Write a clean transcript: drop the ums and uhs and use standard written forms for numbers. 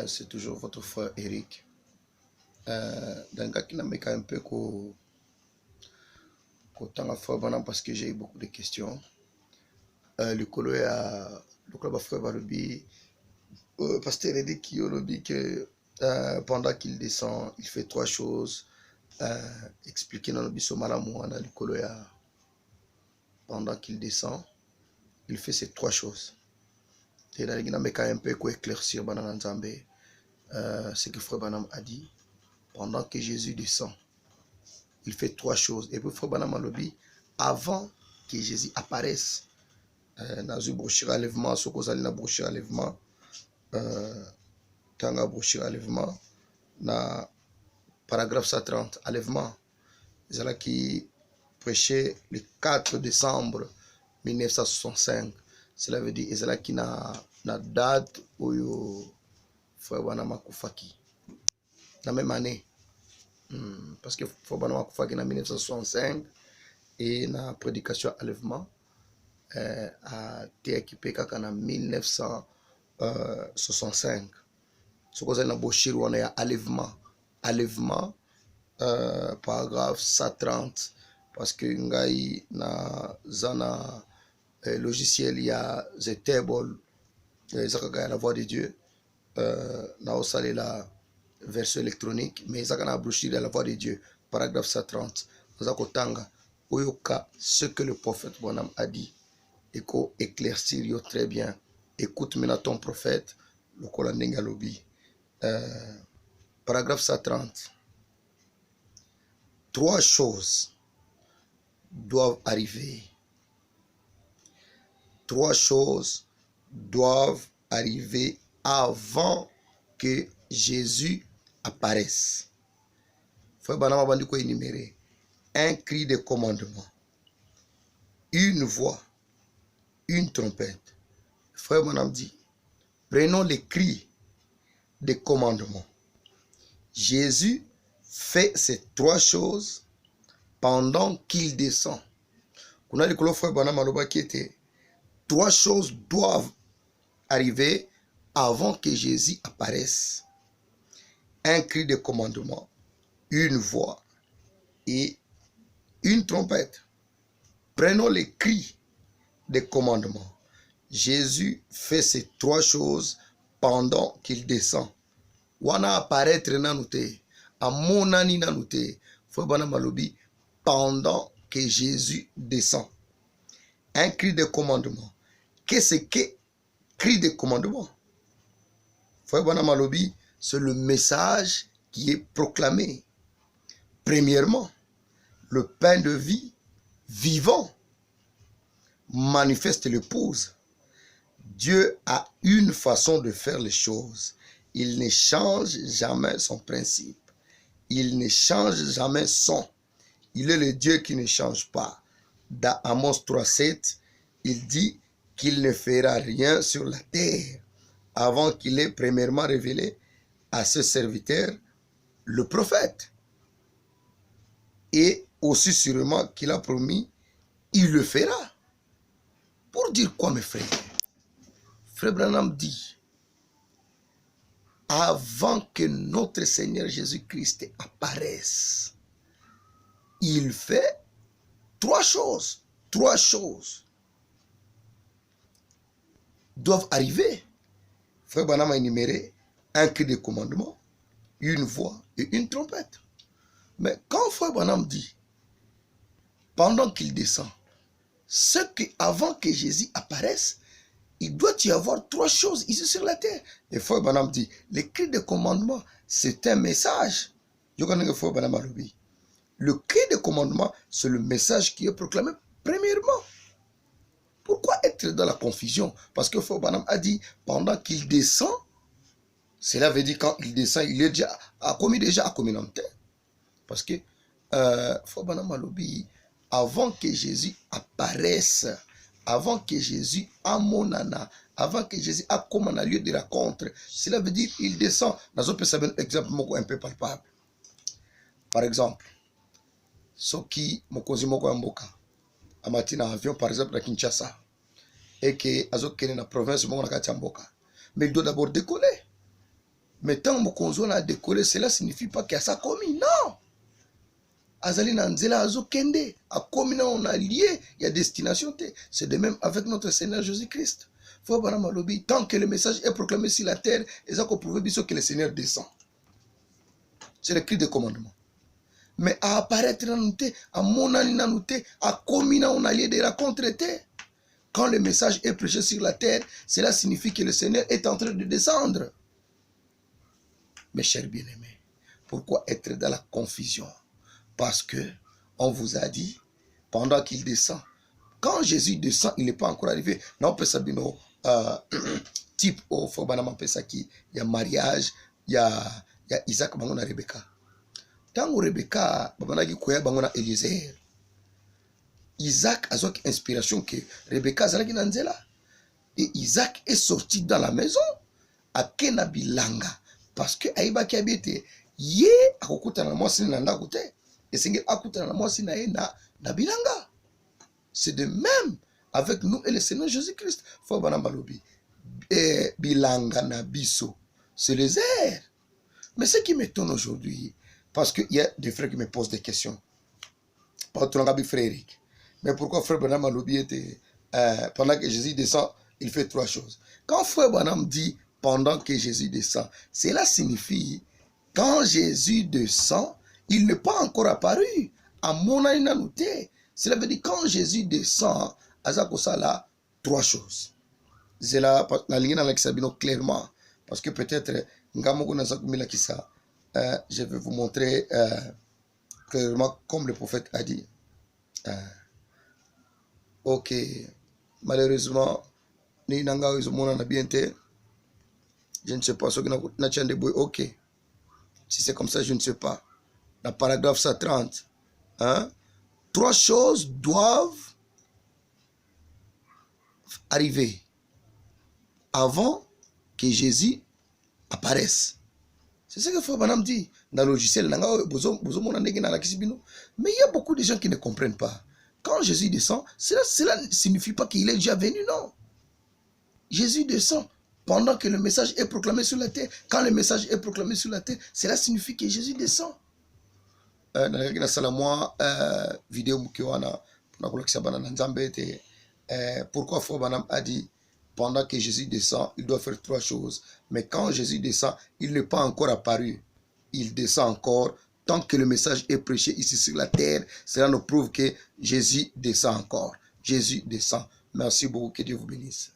C'est toujours votre frère Eric. Dans le cas qui n'a un peu qu'au temps à faire parce que j'ai eu beaucoup de questions. Le club a fait Barobi. Pasteur Eric qui dit que pendant qu'il descend, il fait trois choses. Expliquer dans le biso malamouana le coloya. Pendant qu'il descend, il fait ces trois choses. Et là, il n'a un peu qu'au éclaircir ce que Frère Banam a dit. Pendant que Jésus descend, il fait trois choses. Et puis Frère Banam a lobby avant que Jésus apparaisse. Dans une brochure à lèvement, ce qu'on a une brochure à lèvement, tanga brochure à lèvement, na paragraphe 130 à lèvement. C'est là qui prêchait le 4 décembre 1965. Cela veut dire, c'est là qui na date où Frère Banam Koufaki. La même année. Parce que Frère Banam Koufaki en 1965 et la prédication à lèvement a été équipé en 1965. Ce qu'on a dans Bochir, on est à enlèvement, paragraphe 130. Parce que dans un logiciel, il y a The Table, la voix de Dieu. Dans aussi la version électronique, mais il y a la brochure de la voix de Dieu, paragraphe 130. Nous avons ce que le prophète Bonham a dit. Et qu'on éclaircir très bien. Écoute maintenant ton prophète, le Kolandinga Lobby. Paragraphe 130. Trois choses doivent arriver. Trois choses doivent arriver avant que Jésus apparaisse. Frère Banama Bandiko énuméré. Un cri de commandement. Une voix. Une trompette. Frère Bonham dit, prenons les cris de commandement. Jésus fait ces trois choses pendant qu'il descend. On a dit que le frère Bonham Aloba qui était, trois choses doivent arriver avant que Jésus apparaisse. Un cri de commandement, une voix et une trompette. Prenons les cris de commandement. Jésus fait ces trois choses pendant qu'il descend. Wana apparaître nanouté, amonani nanouté, fobana malobi pendant que Jésus descend. Un cri de commandement. Qu'est-ce que cri de commandement? Fobana malobi, c'est le message qui est proclamé. Premièrement, le pain de vie vivant manifeste l'épouse. Dieu a une façon de faire les choses. Il ne change jamais son principe. Il ne change jamais son. Il est le Dieu qui ne change pas. Dans Amos 3,7, il dit qu'il ne fera rien sur la terre avant qu'il ait premièrement révélé à ce serviteur, le prophète. Et aussi sûrement qu'il a promis, il le fera. Pour dire quoi, mes frères? Frère Branham dit, avant que notre Seigneur Jésus-Christ apparaisse, il fait trois choses. Trois choses doivent arriver. Frère Branham a énuméré un cri de commandement, une voix et une trompette. Mais quand Frère Branham dit, pendant qu'il descend, ce que avant que Jésus apparaisse, il doit y avoir trois choses ici sur la terre. Et Frère Branham dit, le cri de commandement, c'est un message. Le cri de commandement, c'est le message qui est proclamé premièrement. Pourquoi être dans la confusion? Parce que Frère Branham a dit, pendant qu'il descend, cela veut dire quand il descend, il est déjà a commis un temps. Parce que Frère Branham a lobby, avant que Jésus apparaisse, avant que Jésus amonana, avant que Jésus a comme un lieu de rencontre, cela veut dire qu'il descend. Dans un exemple un peu palpable. Par exemple, ce qui mokozi moko mboka amati na avion par exemple à Kinshasa et que azokene na province moko na kati mboka, mais il doit d'abord décoller. Mais tant que on a décollé, cela ne signifie pas qu'il y a ça commis. Non. Azali Nanzela Azokende, a commis, on a lié, il y a destination. C'est de même avec notre Seigneur Jésus-Christ. Tant que le message est proclamé sur la terre, et ça qu'on prouve que le Seigneur descend. C'est le cri de commandement. Mais à apparaître dans nous, à monani dans nous, à commis, on a lié de rencontres. Quand le message est prêché sur la terre, cela signifie que le Seigneur est en train de descendre. Mes chers bien-aimés, pourquoi être dans la confusion? Parce que on vous a dit, pendant qu'il descend, quand Jésus descend, il n'est pas encore arrivé. Non, on peut savoir type au Fobanama Pesaki, il y a mariage, il y a Isaac Bangona Rebecca. Tant que Rebecca, Babanagi Koya Bangona Eliezer, Isaac a une inspiration que Rebecca Zalagi Nanzela. Et Isaac est sorti dans la maison à Kenabilanga. Parce que Aïba qui habite, yé a kokuta na mwasi na nda kote. Et c'est akuta na mwasi na na bilanga. C'est de même avec nous et le Seigneur Jésus-Christ. Faut banambalobi. Bilanga na biso. C'est les airs. Mais ce qui m'étonne aujourd'hui, parce qu'il y a des frères qui me posent des questions. Pas tout le monde, frère Eric. Mais pourquoi frère Branham Malobi était, pendant que Jésus descend, il fait trois choses. Quand frère Branham dit pendant que Jésus descend, cela signifie quand Jésus descend, il n'est pas encore apparu. À mon avis, cela veut dire quand Jésus descend, Azakosala, trois choses. C'est la ligne dans l'exabino clairement. Parce que peut-être, je vais vous montrer clairement comme le prophète a dit. Ok, malheureusement, je ne sais pas ce que ok, si c'est comme ça, je ne sais pas. La paragraphe 130, hein? Trois choses doivent arriver avant que Jésus apparaisse. C'est ce que Frère Branham dit dans le logiciel. Mais il y a beaucoup de gens qui ne comprennent pas. Quand Jésus descend, cela ne signifie pas qu'il est déjà venu, non. Jésus descend pendant que le message est proclamé sur la terre. Quand le message est proclamé sur la terre, cela signifie que Jésus descend. Pourquoi Frère Branham a dit pendant que Jésus descend, il doit faire trois choses. Mais quand Jésus descend, il n'est pas encore apparu. Il descend encore. Tant que le message est prêché ici sur la terre, cela nous prouve que Jésus descend encore. Jésus descend. Merci beaucoup. Que Dieu vous bénisse.